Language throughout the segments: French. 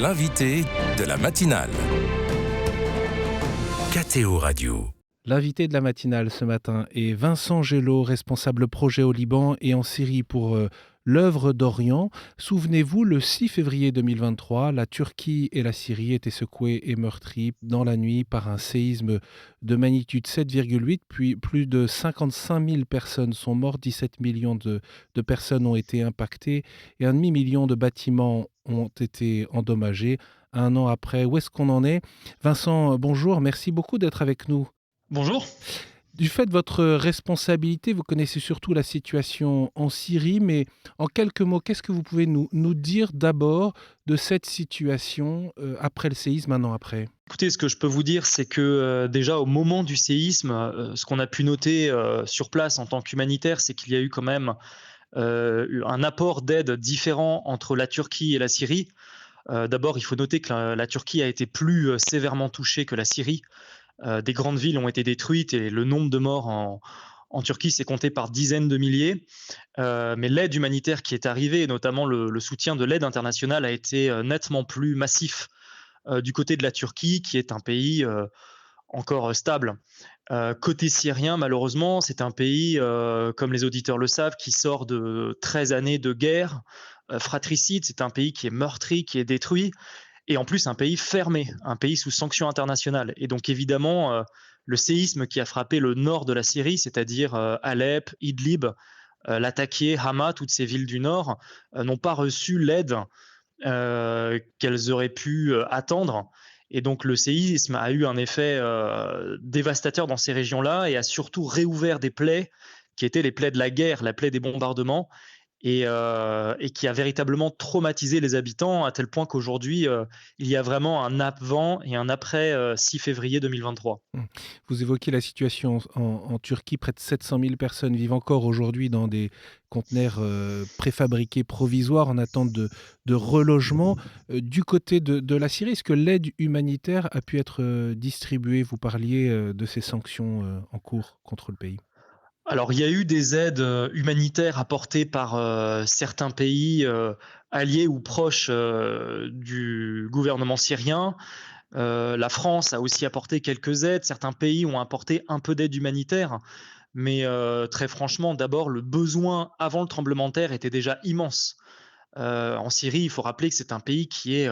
l'invité de la matinale. KTO Radio. L'invité de la matinale ce matin est Vincent Gello, responsable projet au Liban et en Syrie pour l'œuvre d'Orient. Souvenez-vous, le 6 février 2023, la Turquie et la Syrie étaient secouées et meurtries dans la nuit par un séisme de magnitude 7,8, puis plus de 55 000 personnes sont mortes, 17 millions de personnes ont été impactées et 1,5 million de bâtiments ont été endommagés. Un an après, où est-ce qu'on en est ? Vincent, bonjour, merci beaucoup d'être avec nous. Bonjour. Du fait de votre responsabilité, vous connaissez surtout la situation en Syrie, mais en quelques mots, qu'est-ce que vous pouvez nous dire d'abord de cette situation après le séisme, un an après ? Écoutez, ce que je peux vous dire, c'est que déjà au moment du séisme, ce qu'on a pu noter sur place en tant qu'humanitaire, c'est qu'il y a eu quand même un apport d'aide différent entre la Turquie et la Syrie. D'abord, il faut noter que la Turquie a été plus sévèrement touchée que la Syrie. Des grandes villes ont été détruites et le nombre de morts en Turquie s'est compté par dizaines de milliers. Mais l'aide humanitaire qui est arrivée, et notamment le soutien de l'aide internationale, a été nettement plus massif du côté de la Turquie, qui est un pays encore stable. Côté syrien, malheureusement, c'est un pays, comme les auditeurs le savent, qui sort de 13 années de guerre fratricide. C'est un pays qui est meurtri, qui est détruit. Et en plus, un pays fermé, un pays sous sanctions internationales. Et donc, évidemment, le séisme qui a frappé le nord de la Syrie, c'est-à-dire Alep, Idlib, Latakia, Hama, toutes ces villes du nord, n'ont pas reçu l'aide qu'elles auraient pu attendre. Et donc, le séisme a eu un effet dévastateur dans ces régions-là et a surtout réouvert des plaies qui étaient les plaies de la guerre, la plaie des bombardements, et qui a véritablement traumatisé les habitants à tel point qu'aujourd'hui, il y a vraiment un avant et un après 6 février 2023. Vous évoquez la situation en Turquie, près de 700 000 personnes vivent encore aujourd'hui dans des conteneurs préfabriqués provisoires en attente de relogement. Du côté de la Syrie, est-ce que l'aide humanitaire a pu être distribuée ? Vous parliez de ces sanctions en cours contre le pays. Alors, il y a eu des aides humanitaires apportées par certains pays alliés ou proches du gouvernement syrien. La France a aussi apporté quelques aides. Certains pays ont apporté un peu d'aide humanitaire. Mais très franchement, d'abord, le besoin avant le tremblement de terre était déjà immense. En Syrie, il faut rappeler que c'est un pays qui est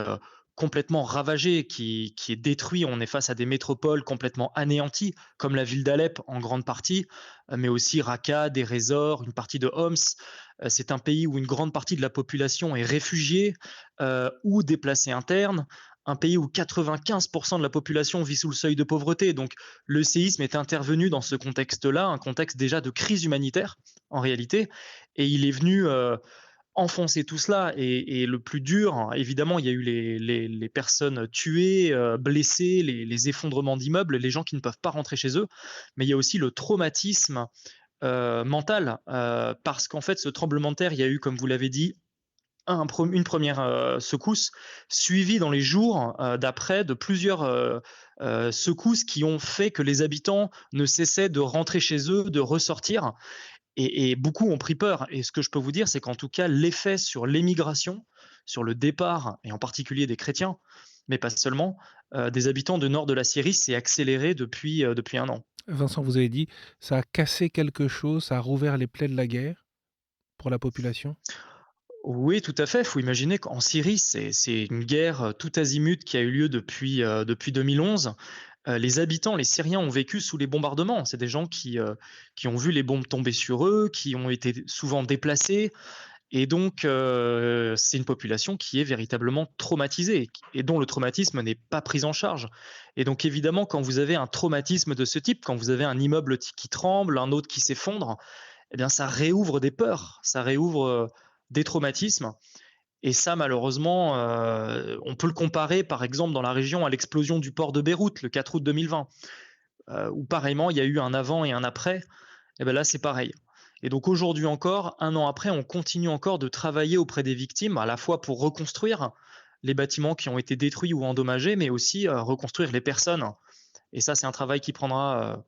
complètement ravagé, qui est détruit. On est face à des métropoles complètement anéanties, comme la ville d'Alep en grande partie, mais aussi Raqqa, Deir ez-Zor, une partie de Homs. C'est un pays où une grande partie de la population est réfugiée ou déplacée interne. Un pays où 95% de la population vit sous le seuil de pauvreté. Donc le séisme est intervenu dans ce contexte-là, un contexte déjà de crise humanitaire en réalité, et il est venu enfoncer tout cela. Et le plus dur, évidemment, il y a eu les personnes tuées, blessées, les effondrements d'immeubles, les gens qui ne peuvent pas rentrer chez eux, mais il y a aussi le traumatisme mental, parce qu'en fait, ce tremblement de terre, il y a eu, comme vous l'avez dit, une première secousse, suivie dans les jours d'après de plusieurs secousses qui ont fait que les habitants ne cessaient de rentrer chez eux, de ressortir. Et beaucoup ont pris peur. Et ce que je peux vous dire, c'est qu'en tout cas, l'effet sur l'émigration, sur le départ, et en particulier des chrétiens, mais pas seulement, des habitants du nord de la Syrie s'est accéléré depuis un an. Vincent, vous avez dit, ça a cassé quelque chose, ça a rouvert les plaies de la guerre pour la population ? Oui, tout à fait. Il faut imaginer qu'en Syrie, c'est une guerre tout azimut qui a eu lieu depuis 2011. Les habitants, les Syriens, ont vécu sous les bombardements. C'est des gens qui ont vu les bombes tomber sur eux, qui ont été souvent déplacés. Et donc, c'est une population qui est véritablement traumatisée et dont le traumatisme n'est pas pris en charge. Et donc, évidemment, quand vous avez un traumatisme de ce type, quand vous avez un immeuble qui tremble, un autre qui s'effondre, eh bien, ça réouvre des peurs, ça réouvre des traumatismes. Et ça, malheureusement, on peut le comparer, par exemple, dans la région à l'explosion du port de Beyrouth le 4 août 2020, où pareillement, il y a eu un avant et un après. Et bien là, c'est pareil. Et donc aujourd'hui encore, un an après, on continue encore de travailler auprès des victimes, à la fois pour reconstruire les bâtiments qui ont été détruits ou endommagés, mais aussi reconstruire les personnes. Et ça, c'est un travail qui prendra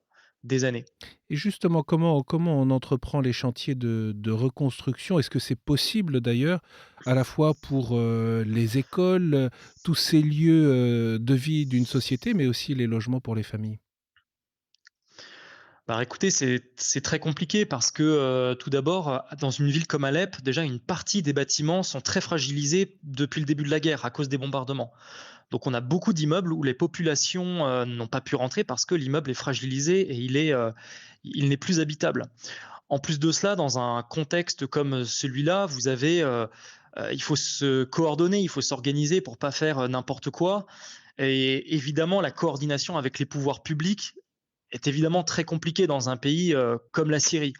des années. Et justement, comment on entreprend les chantiers de reconstruction? Est-ce que c'est possible d'ailleurs, à la fois pour, les écoles, tous ces lieux, de vie d'une société, mais aussi les logements pour les familles? Bah, écoutez, c'est très compliqué parce que, tout d'abord, dans une ville comme Alep, déjà une partie des bâtiments sont très fragilisés depuis le début de la guerre à cause des bombardements. Donc on a beaucoup d'immeubles où les populations, n'ont pas pu rentrer parce que l'immeuble est fragilisé et il n'est plus habitable. En plus de cela, dans un contexte comme celui-là, il faut se coordonner, il faut s'organiser pour pas faire, n'importe quoi et évidemment la coordination avec les pouvoirs publics est évidemment très compliquée dans un pays, comme la Syrie.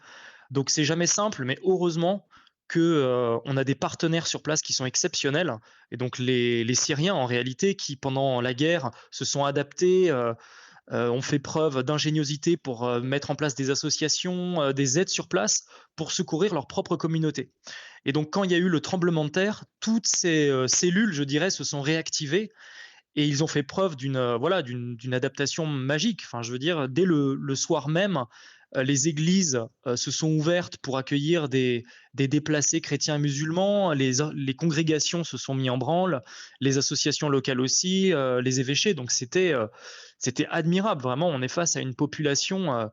Donc c'est jamais simple, mais heureusement que, on a des partenaires sur place qui sont exceptionnels et donc les Syriens en réalité qui pendant la guerre se sont adaptés, ont fait preuve d'ingéniosité pour, mettre en place des associations, des aides sur place pour secourir leur propre communauté. Et donc quand il y a eu le tremblement de terre, toutes ces, cellules, je dirais, se sont réactivées et ils ont fait preuve voilà, d'une adaptation magique. Enfin, je veux dire, dès le soir même, les églises, se sont ouvertes pour accueillir des déplacés chrétiens et musulmans. Les congrégations se sont mis en branle, les associations locales aussi, les évêchés. Donc c'était admirable. Vraiment, on est face à une population,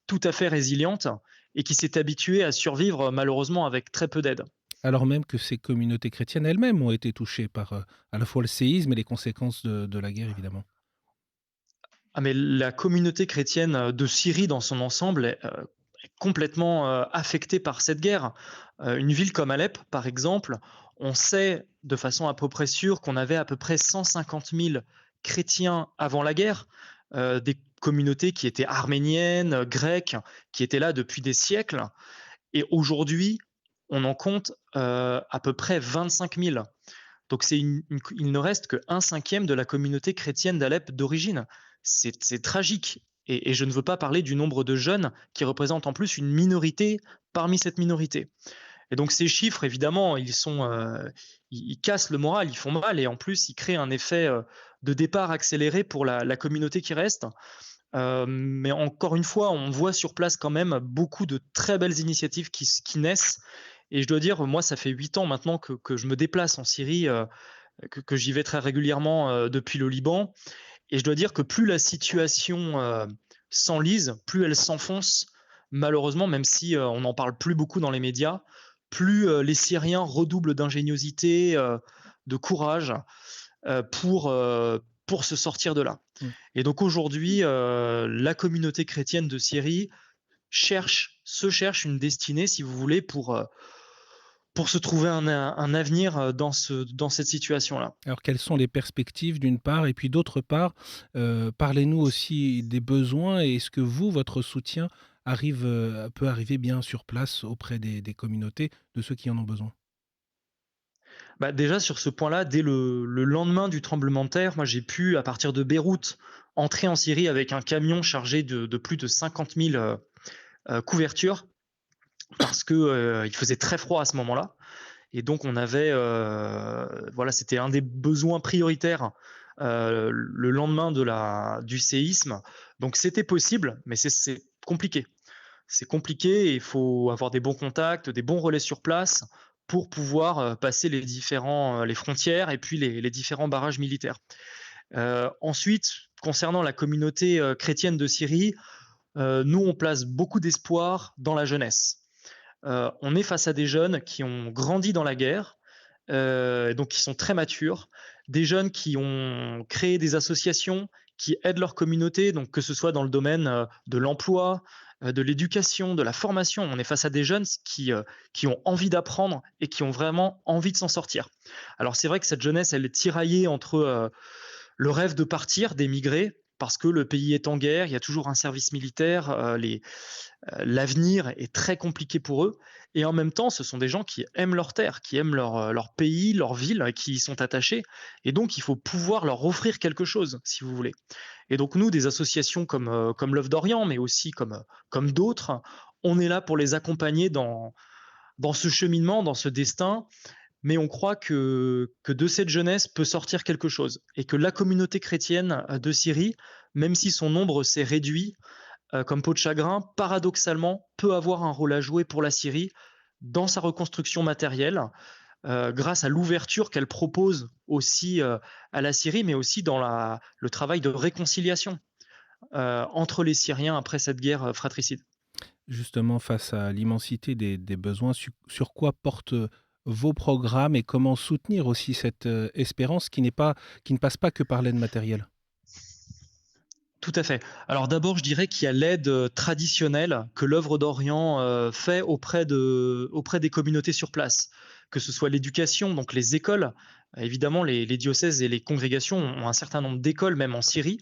tout à fait résiliente et qui s'est habituée à survivre, malheureusement avec très peu d'aide. Alors même que ces communautés chrétiennes elles-mêmes ont été touchées par, à la fois le séisme et les conséquences de la guerre évidemment. Ah mais la communauté chrétienne, de Syrie dans son ensemble est complètement, affectée par cette guerre. Une ville comme Alep, par exemple, on sait de façon à peu près sûre qu'on avait à peu près 150 000 chrétiens avant la guerre, des communautés qui étaient arméniennes, grecques, qui étaient là depuis des siècles et aujourd'hui, on en compte, à peu près 25 000. Donc il ne reste qu'un cinquième de la communauté chrétienne d'Alep d'origine. C'est tragique. Et je ne veux pas parler du nombre de jeunes qui représentent en plus une minorité parmi cette minorité. Et donc ces chiffres, évidemment, ils cassent le moral, ils font mal et en plus ils créent un effet de départ accéléré pour la communauté qui reste. Mais encore une fois, on voit sur place quand même beaucoup de très belles initiatives qui naissent. Et je dois dire, moi, ça fait 8 ans maintenant que je me déplace en Syrie, que j'y vais très régulièrement depuis le Liban. Et je dois dire que plus la situation s'enlise, plus elle s'enfonce, malheureusement, même si on n'en parle plus beaucoup dans les médias, plus les Syriens redoublent d'ingéniosité, de courage pour se sortir de là. Mmh. Et donc aujourd'hui, la communauté chrétienne de Syrie cherche une destinée, si vous voulez, pour se trouver un avenir dans cette situation-là. Alors quelles sont les perspectives d'une part et puis d'autre part, parlez-nous aussi des besoins et est-ce que vous, votre soutien peut arriver bien sur place auprès des communautés, de ceux qui en ont besoin? Bah, déjà sur ce point-là, dès le lendemain du tremblement de terre, moi j'ai pu, à partir de Beyrouth, entrer en Syrie avec un camion chargé de plus de 50 000 couvertures parce que il faisait très froid à ce moment-là. Et donc on avait, voilà, c'était un des besoins prioritaires le lendemain du séisme. Donc c'était possible, mais c'est compliqué. C'est compliqué et il faut avoir des bons contacts, des bons relais sur place pour pouvoir passer les frontières et puis les différents barrages militaires. Ensuite, concernant la communauté chrétienne de Syrie, nous on place beaucoup d'espoir dans la jeunesse. On est face à des jeunes qui ont grandi dans la guerre, donc qui sont très matures, des jeunes qui ont créé des associations qui aident leur communauté, donc que ce soit dans le domaine de l'emploi, de l'éducation, de la formation. On est face à des jeunes qui ont envie d'apprendre et qui ont vraiment envie de s'en sortir. Alors c'est vrai que cette jeunesse, elle est tiraillée entre le rêve de partir, d'émigrer, parce que le pays est en guerre, il y a toujours un service militaire, l'avenir est très compliqué pour eux. Et en même temps, ce sont des gens qui aiment leur terre, qui aiment leur pays, leur ville, qui y sont attachés. Et donc, il faut pouvoir leur offrir quelque chose, si vous voulez. Et donc, nous, des associations comme l'œuvre d'Orient, mais aussi comme d'autres, on est là pour les accompagner dans ce cheminement, dans ce destin. Mais on croit que de cette jeunesse peut sortir quelque chose. Et que la communauté chrétienne de Syrie, même si son nombre s'est réduit, comme peau de chagrin, paradoxalement, peut avoir un rôle à jouer pour la Syrie dans sa reconstruction matérielle, grâce à l'ouverture qu'elle propose aussi à la Syrie, mais aussi dans le travail de réconciliation entre les Syriens après cette guerre fratricide. Justement, face à l'immensité des besoins, sur quoi portent vos programmes et comment soutenir aussi cette espérance qui ne passe pas que par l'aide matérielle? Tout à fait. Alors d'abord, je dirais qu'il y a l'aide traditionnelle que l'œuvre d'Orient fait auprès des communautés sur place, que ce soit l'éducation, donc les écoles. Évidemment, les diocèses et les congrégations ont un certain nombre d'écoles, même en Syrie,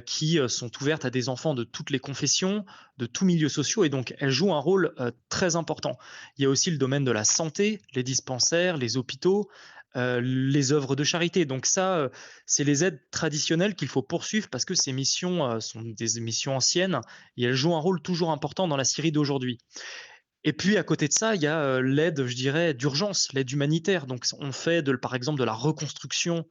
qui sont ouvertes à des enfants de toutes les confessions, de tous milieux sociaux, et donc elles jouent un rôle très important. Il y a aussi le domaine de la santé, les dispensaires, les hôpitaux, les œuvres de charité. Donc ça, c'est les aides traditionnelles qu'il faut poursuivre parce que ces missions sont des missions anciennes et elles jouent un rôle toujours important dans la Syrie d'aujourd'hui. Et puis à côté de ça, il y a l'aide, je dirais, d'urgence, l'aide humanitaire. Donc on fait par exemple de la reconstruction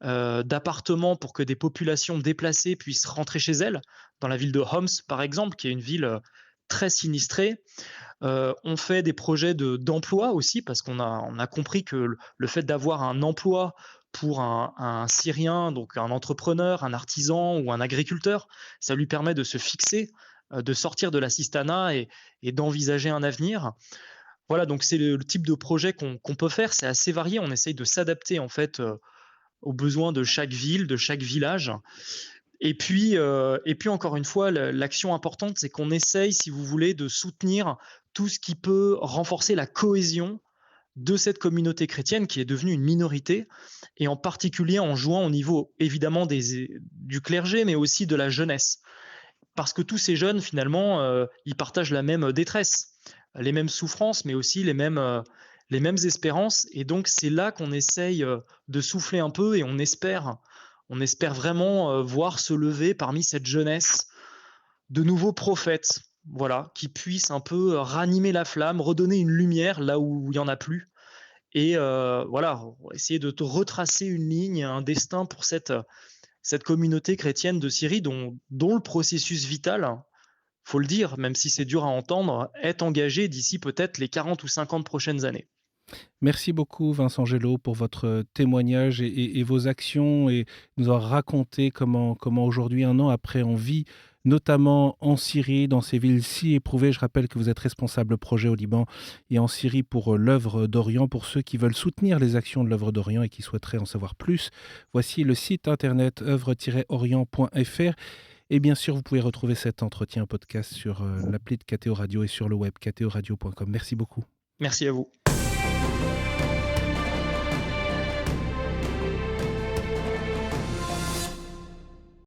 d'appartements pour que des populations déplacées puissent rentrer chez elles, dans la ville de Homs par exemple, qui est une ville très sinistrée. On fait des projets d'emploi aussi parce qu'on a compris que le fait d'avoir un emploi pour un Syrien, donc un entrepreneur, un artisan ou un agriculteur, ça lui permet de se fixer, de sortir de l'assistanat et d'envisager un avenir. Voilà, donc c'est le type de projet qu'on peut faire. C'est assez varié. On essaye de s'adapter en fait aux besoins de chaque ville, de chaque village. Et puis encore une fois, l'action importante, c'est qu'on essaye, si vous voulez, de soutenir tout ce qui peut renforcer la cohésion de cette communauté chrétienne qui est devenue une minorité, et en particulier en jouant au niveau évidemment du clergé, mais aussi de la jeunesse. Parce que tous ces jeunes, finalement, ils partagent la même détresse, les mêmes souffrances, mais aussi les mêmes espérances. Et donc, c'est là qu'on essaye de souffler un peu et on espère vraiment voir se lever parmi cette jeunesse de nouveaux prophètes, voilà, qui puissent un peu ranimer la flamme, redonner une lumière là où il n'y en a plus. Et voilà, essayer de retracer une ligne, un destin pour cette communauté chrétienne de Syrie dont le processus vital, faut le dire, même si c'est dur à entendre, est engagé d'ici peut-être les 40 ou 50 prochaines années. Merci beaucoup Vincent Gelot pour votre témoignage et vos actions et nous avoir raconté comment aujourd'hui, un an après, on vit notamment en Syrie, dans ces villes si éprouvées. Je rappelle que vous êtes responsable projet au Liban et en Syrie pour l'œuvre d'Orient. Pour ceux qui veulent soutenir les actions de l'œuvre d'Orient et qui souhaiteraient en savoir plus, voici le site internet œuvre-orient.fr. Et bien sûr, vous pouvez retrouver cet entretien podcast sur l'appli de KTO Radio et sur le web ktoradio.com. Merci beaucoup. Merci à vous.